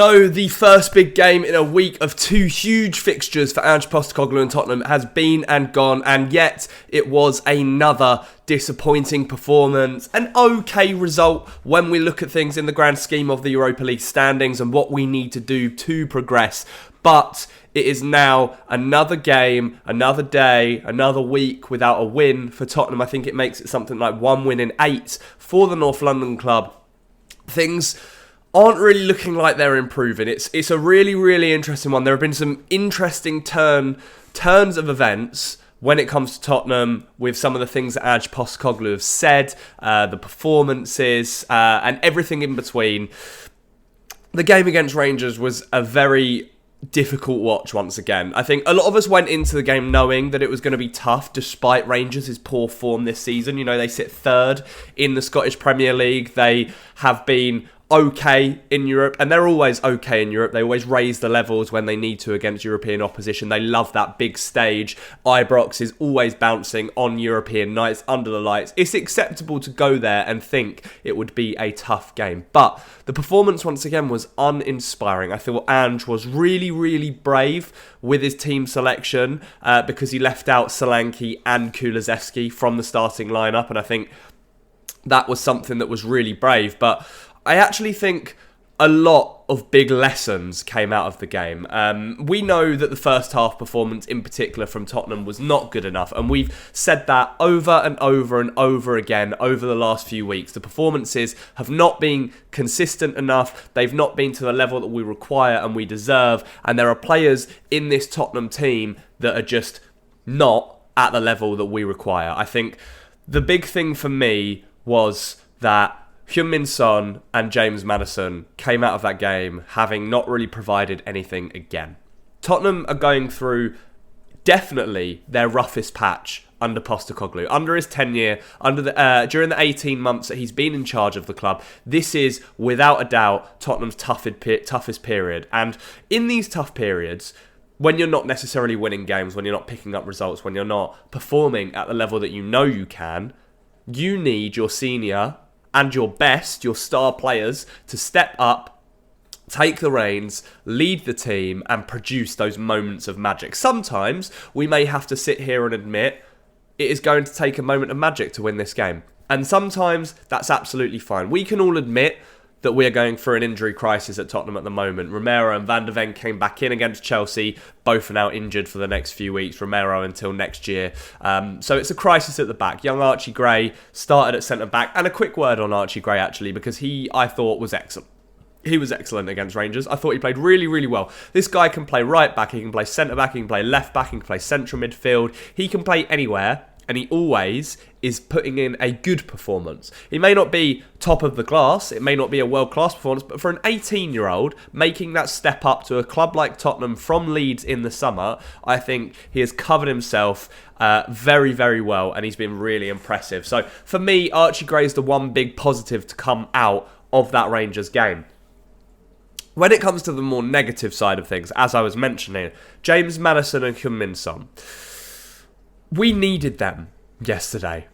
So the first big game in a week of two huge fixtures for Ange Postecoglou and Tottenham has been and gone, and yet it was another disappointing performance. An okay result when we look at things in the grand scheme of the Europa League standings and what we need to do to progress. But it is now another game, another day, another week without a win for Tottenham. I think it makes it something like 1 win in 8 for the North London club. Things aren't really looking like they're improving. It's a really, really interesting one. There have been some interesting turns of events when it comes to Tottenham with some of the things that Ange Postecoglou have said, the performances, and everything in between. The game against Rangers was a very difficult watch once again. I think a lot of us went into the game knowing that it was going to be tough despite Rangers' poor form this season. You know, they sit third in the Scottish Premier League. They have been okay in Europe, and they're always okay in Europe. They always raise the levels when they need to against European opposition. They love that big stage. Ibrox is always bouncing on European nights under the lights. It's acceptable to go there and think it would be a tough game, but the performance once again was uninspiring. I thought Ange was really, really brave with his team selection because he left out Solanke and Kulusevski from the starting lineup, and I think that was something that was really brave. But I actually think a lot of big lessons came out of the game. We know that the first half performance in particular from Tottenham was not good enough, and we've said that over and over and over again over the last few weeks. The performances have not been consistent enough. They've not been to the level that we require and we deserve, and there are players in this Tottenham team that are just not at the level that we require. I think the big thing for me was that Heung-min Son and James Maddison came out of that game having not really provided anything again. Tottenham are going through definitely their roughest patch under Postecoglou. Under his tenure, during the 18 months that he's been in charge of the club, this is without a doubt Tottenham's toughest period. And in these tough periods, when you're not necessarily winning games, when you're not picking up results, when you're not performing at the level that you know you can, you need your senior and your best, your star players, to step up, take the reins, lead the team, and produce those moments of magic. Sometimes we may have to sit here and admit it is going to take a moment of magic to win this game. And sometimes that's absolutely fine. We can all admit that we are going through an injury crisis at Tottenham at the moment. Romero and Van de Ven came back in against Chelsea. Both are now injured for the next few weeks. Romero until next year. So it's a crisis at the back. Young Archie Gray started at centre-back. And a quick word on Archie Gray, actually, because he, I thought, was excellent. He was excellent against Rangers. I thought he played really, really well. This guy can play right back, he can play centre-back, he can play left back, he can play central midfield. He can play anywhere, and he always is putting in a good performance. He may not be top of the class, it may not be a world-class performance, but for an 18-year-old, making that step up to a club like Tottenham from Leeds in the summer, I think he has covered himself very, very well, and he's been really impressive. So for me, Archie Gray is the one big positive to come out of that Rangers game. When it comes to the more negative side of things, as I was mentioning, James Maddison and Heung-min Son, we needed them yesterday.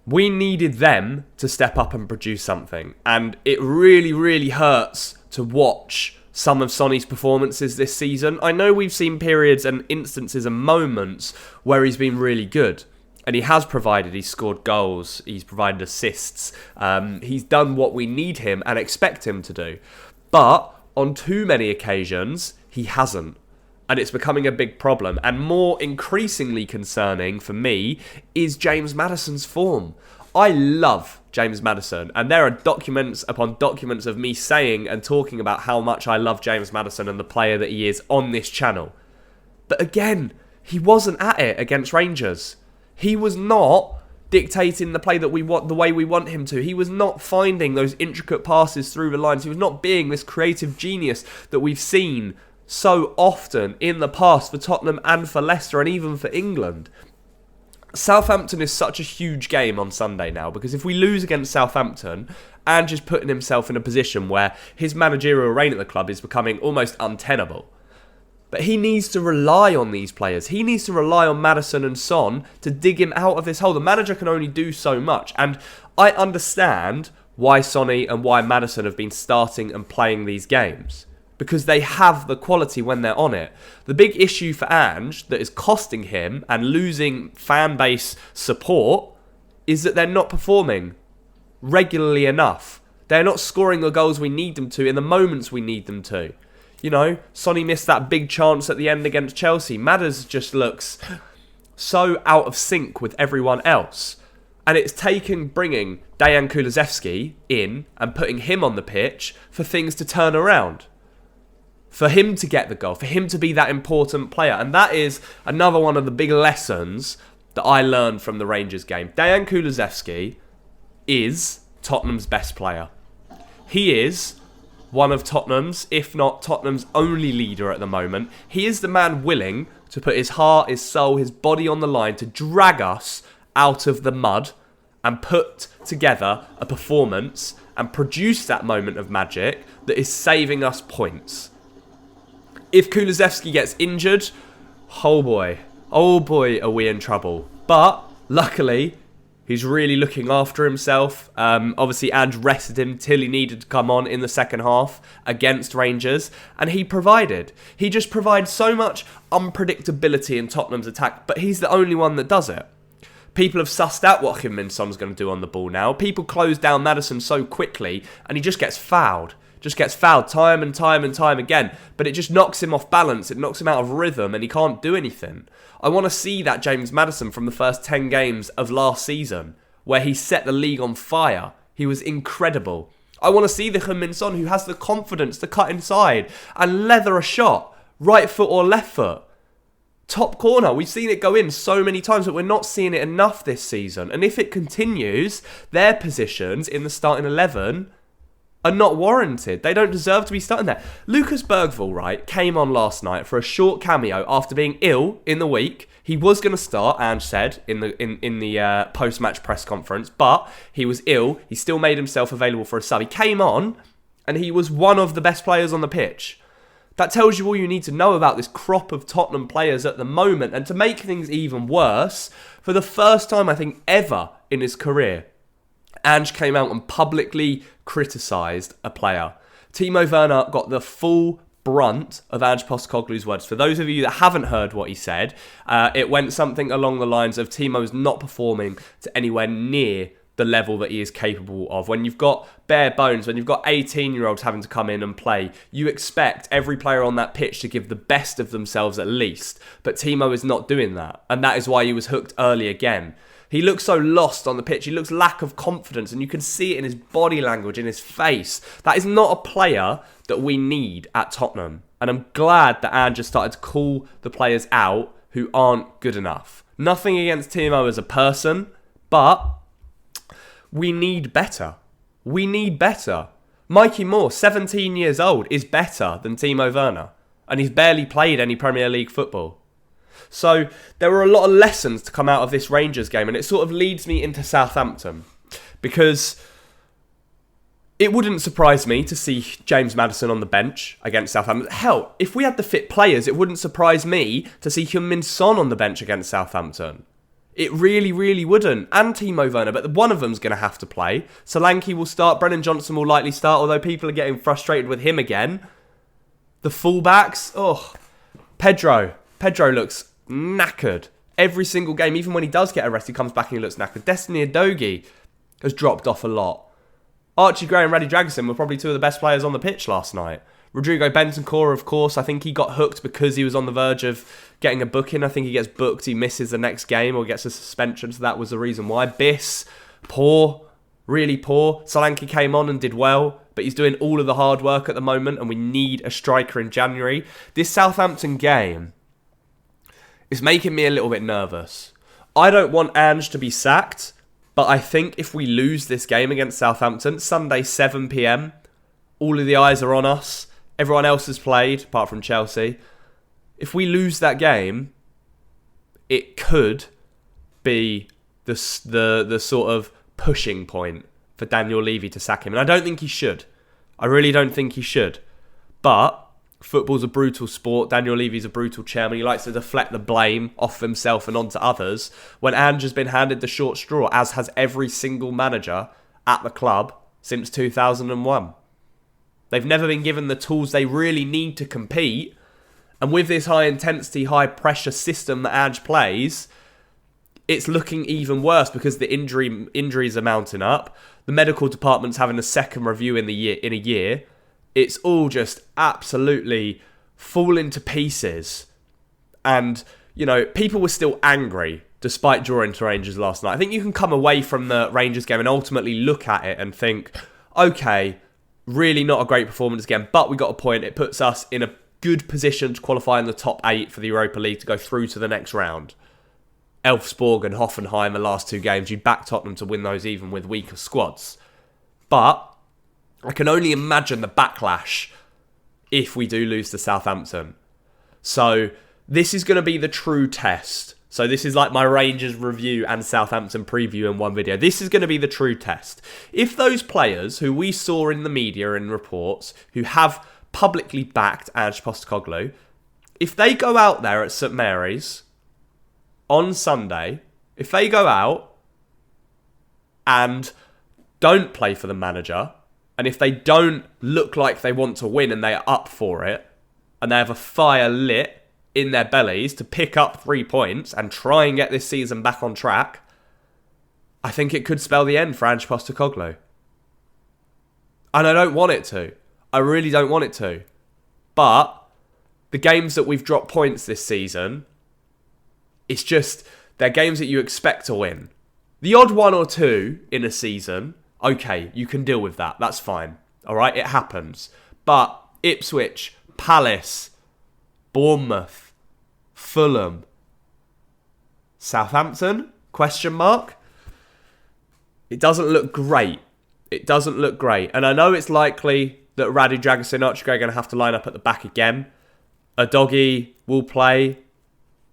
We needed them to step up and produce something. And it really, really hurts to watch some of Sonny's performances this season. I know we've seen periods and instances and moments where he's been really good. And he has provided. He's scored goals. He's provided assists. He's done what we need him and expect him to do. But on too many occasions, he hasn't. And it's becoming a big problem. And more increasingly concerning for me is James Maddison's form. I love James Maddison. And there are documents upon documents of me saying and talking about how much I love James Maddison and the player that he is on this channel. But again, he wasn't at it against Rangers. He was not dictating the play that we want, the way we want him to. He was not finding those intricate passes through the lines. He was not being this creative genius that we've seen so often in the past for Tottenham and for Leicester and even for England. Southampton is such a huge game on Sunday now, because if we lose against Southampton, Ange is putting himself in a position where his managerial reign at the club is becoming almost untenable. But he needs to rely on these players. He needs to rely on Maddison and Son to dig him out of this hole. The manager can only do so much. And I understand why Sonny and why Maddison have been starting and playing these games. because they have the quality when they're on it. The big issue for Ange that is costing him and losing fan base support is that they're not performing regularly enough. They're not scoring the goals we need them to in the moments we need them to. You know, Sonny missed that big chance at the end against Chelsea. Madders just looks so out of sync with everyone else. And it's taken bringing Dejan Kulusevski in and putting him on the pitch for things to turn around. For him to get the goal, for him to be that important player. And that is another one of the big lessons that I learned from the Rangers game. Dejan Kulusevski is Tottenham's best player. He is one of Tottenham's, if not Tottenham's only leader at the moment. He is the man willing to put his heart, his soul, his body on the line to drag us out of the mud and put together a performance and produce that moment of magic that is saving us points. If Kulusevski gets injured, oh boy, are we in trouble. But luckily, he's really looking after himself. Obviously, Ange rested him till he needed to come on in the second half against Rangers. And he provided. He just provides so much unpredictability in Tottenham's attack. But he's the only one that does it. People have sussed out what Heung-min Son's going to do on the ball now. People close down Maddison so quickly. And he just gets fouled. Just gets fouled time and time and time again. But it just knocks him off balance. It knocks him out of rhythm. And he can't do anything. I want to see that James Maddison from the first 10 games of last season, where he set the league on fire. He was incredible. I want to see the Heung-min Son who has the confidence to cut inside and leather a shot, right foot or left foot. Top corner. We've seen it go in so many times, but we're not seeing it enough this season. And if it continues, their positions in the starting 11 are not warranted. They don't deserve to be starting there. Lucas Bergvall, right, came on last night for a short cameo after being ill in the week. He was going to start, Ange said, in the post-match press conference, but he was ill. He still made himself available for a sub. He came on, and he was one of the best players on the pitch. That tells you all you need to know about this crop of Tottenham players at the moment. And to make things even worse, for the first time, I think, ever in his career, Ange came out and publicly criticised a player. Timo Werner got the full brunt of Ange Postecoglou's words. For those of you that haven't heard what he said, it went something along the lines of Timo's not performing to anywhere near the level that he is capable of. When you've got bare bones, when you've got 18-year-olds having to come in and play, you expect every player on that pitch to give the best of themselves at least. But Timo is not doing that. And that is why he was hooked early again. He looks so lost on the pitch. He looks lack of confidence, and you can see it in his body language, in his face. That is not a player that we need at Tottenham. And I'm glad that Ange has started to call the players out who aren't good enough. Nothing against Timo as a person, but we need better. We need better. Mikey Moore, 17 years old, is better than Timo Werner. And he's barely played any Premier League football. So there were a lot of lessons to come out of this Rangers game, and it sort of leads me into Southampton, because it wouldn't surprise me to see James Maddison on the bench against Southampton. Hell, if we had the fit players, it wouldn't surprise me to see Heung-min Son on the bench against Southampton. It really, really wouldn't. And Timo Werner, but one of them's going to have to play. Solanke will start, Brennan Johnson will likely start, although people are getting frustrated with him again. The fullbacks, Pedro looks knackered every single game. Even when he does get a rest, he comes back and he looks knackered. Destiny Udogie has dropped off a lot. Archie Gray and Raddy Dragusin were probably two of the best players on the pitch last night. Rodrigo Bentancur, of course, I think he got hooked because he was on the verge of getting a booking. I think he gets booked, he misses the next game or gets a suspension, so that was the reason why. Biss, poor, really poor. Solanke came on and did well, but he's doing all of the hard work at the moment, and we need a striker in January. This Southampton game is making me a little bit nervous. I don't want Ange to be sacked, but I think if we lose this game against Southampton, Sunday 7 p.m, all of the eyes are on us. Everyone else has played, apart from Chelsea. If we lose that game, it could be the sort of pushing point for Daniel Levy to sack him. And I don't think he should. I really don't think he should. But football's a brutal sport. Daniel Levy's a brutal chairman. He likes to deflect the blame off himself and onto others. When Ange has been handed the short straw, as has every single manager at the club since 2001. They've never been given the tools they really need to compete. And with this high intensity, high pressure system that Ange plays, it's looking even worse because the injuries are mounting up. The medical department's having a second review in a year. It's all just absolutely falling to pieces. And, you know, people were still angry despite drawing to Rangers last night. I think you can come away from the Rangers game and ultimately look at it and think, okay, really not a great performance again, but we got a point. It puts us in a good position to qualify in the top 8 for the Europa League to go through to the next round. Elfsborg and Hoffenheim, the last 2 games, you'd back Tottenham to win those even with weaker squads. But I can only imagine the backlash if we do lose to Southampton. So this is going to be the true test. So this is like my Rangers review and Southampton preview in one video. This is going to be the true test. If those players who we saw in the media and reports, who have publicly backed Ange Postecoglou, if they go out there at St Mary's on Sunday, if they go out and don't play for the manager, and if they don't look like they want to win and they are up for it, and they have a fire lit in their bellies to pick up 3 points and try and get this season back on track, I think it could spell the end for Ange Postecoglou. And I don't want it to. I really don't want it to. But the games that we've dropped points this season, it's just, they're games that you expect to win. The odd 1 or 2 in a season, okay, you can deal with that. That's fine. All right, it happens. But Ipswich, Palace, Bournemouth, Fulham, Southampton, question mark? It doesn't look great. It doesn't look great. And I know it's likely that Radu Dragic and Archie are going to have to line up at the back again. Udogie will play.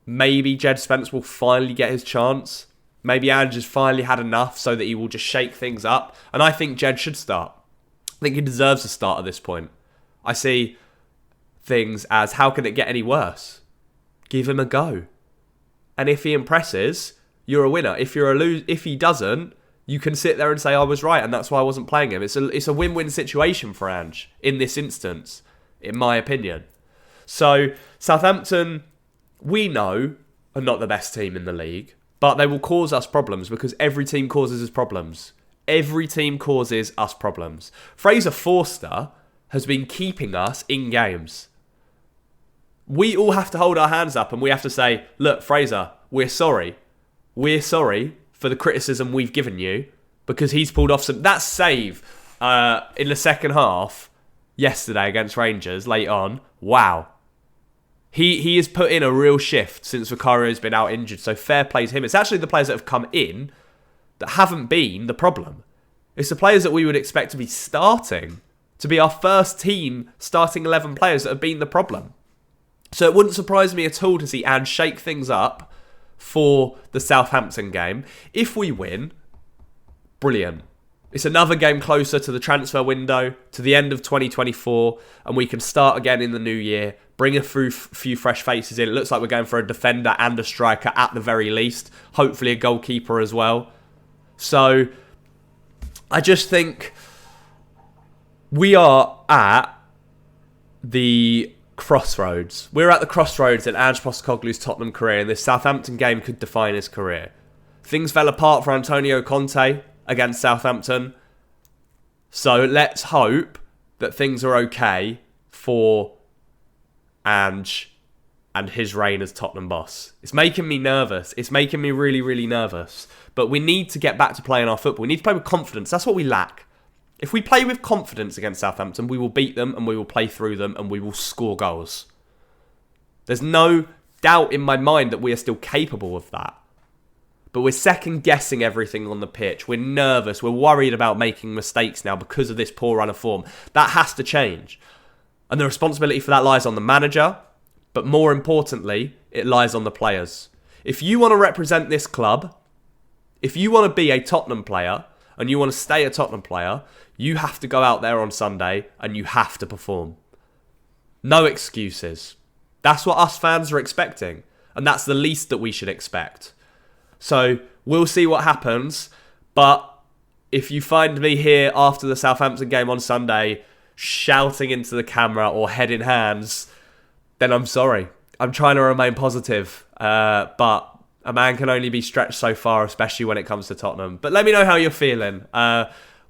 Maybe Jed Spence will finally get his chance. Maybe Ange has finally had enough so that he will just shake things up. And I think Jed should start. I think he deserves a start at this point. I see things as, how can it get any worse? Give him a go. And if he impresses, you're a winner. If he doesn't, you can sit there and say, I was right, and that's why I wasn't playing him. It's a win-win situation for Ange in this instance, in my opinion. So, Southampton, we know, are not the best team in the league, but they will cause us problems because every team causes us problems. Every team causes us problems. Fraser Forster has been keeping us in games. We all have to hold our hands up and we have to say, look, Fraser, we're sorry. We're sorry for the criticism we've given you because he's pulled off that save in the second half yesterday against Rangers late on. Wow. He has put in a real shift since Vicario's been out injured, so fair play to him. It's actually the players that have come in that haven't been the problem. It's the players that we would expect to be starting, to be our first team starting 11 players that have been the problem. So it wouldn't surprise me at all to see Ange shake things up for the Southampton game. If we win, brilliant. It's another game closer to the transfer window, to the end of 2024, and we can start again in the new year, bring a few fresh faces in. It looks like we're going for a defender and a striker at the very least, hopefully a goalkeeper as well. So I just think we are at the crossroads. We're at the crossroads in Ange Postecoglou's Tottenham career, and this Southampton game could define his career. Things fell apart for Antonio Conte against Southampton, so let's hope that things are okay for Ange and his reign as Tottenham boss. It's making me nervous. It's making me really, really nervous. But we need to get back to playing our football. We need to play with confidence. That's what we lack. If we play with confidence against Southampton, we will beat them and we will play through them and we will score goals. There's no doubt in my mind that we are still capable of that. But we're second guessing everything on the pitch. We're nervous. We're worried about making mistakes now because of this poor run of form. That has to change. And the responsibility for that lies on the manager. But more importantly, it lies on the players. If you want to represent this club, if you want to be a Tottenham player and you want to stay a Tottenham player, you have to go out there on Sunday and you have to perform. No excuses. That's what us fans are expecting. And that's the least that we should expect. So we'll see what happens. But if you find me here after the Southampton game on Sunday shouting into the camera or head in hands, then I'm sorry. I'm trying to remain positive, but a man can only be stretched so far, especially when it comes to Tottenham. But let me know how you're feeling.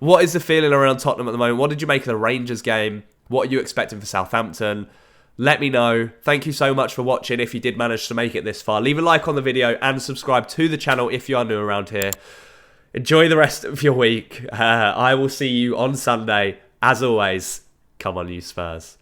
What is the feeling around Tottenham at the moment? What did you make of the Rangers game? What are you expecting for Southampton? Let me know. Thank you so much for watching. If you did manage to make it this far, leave a like on the video and subscribe to the channel if you are new around here. Enjoy the rest of your week. I will see you on Sunday. As always, come on you Spurs.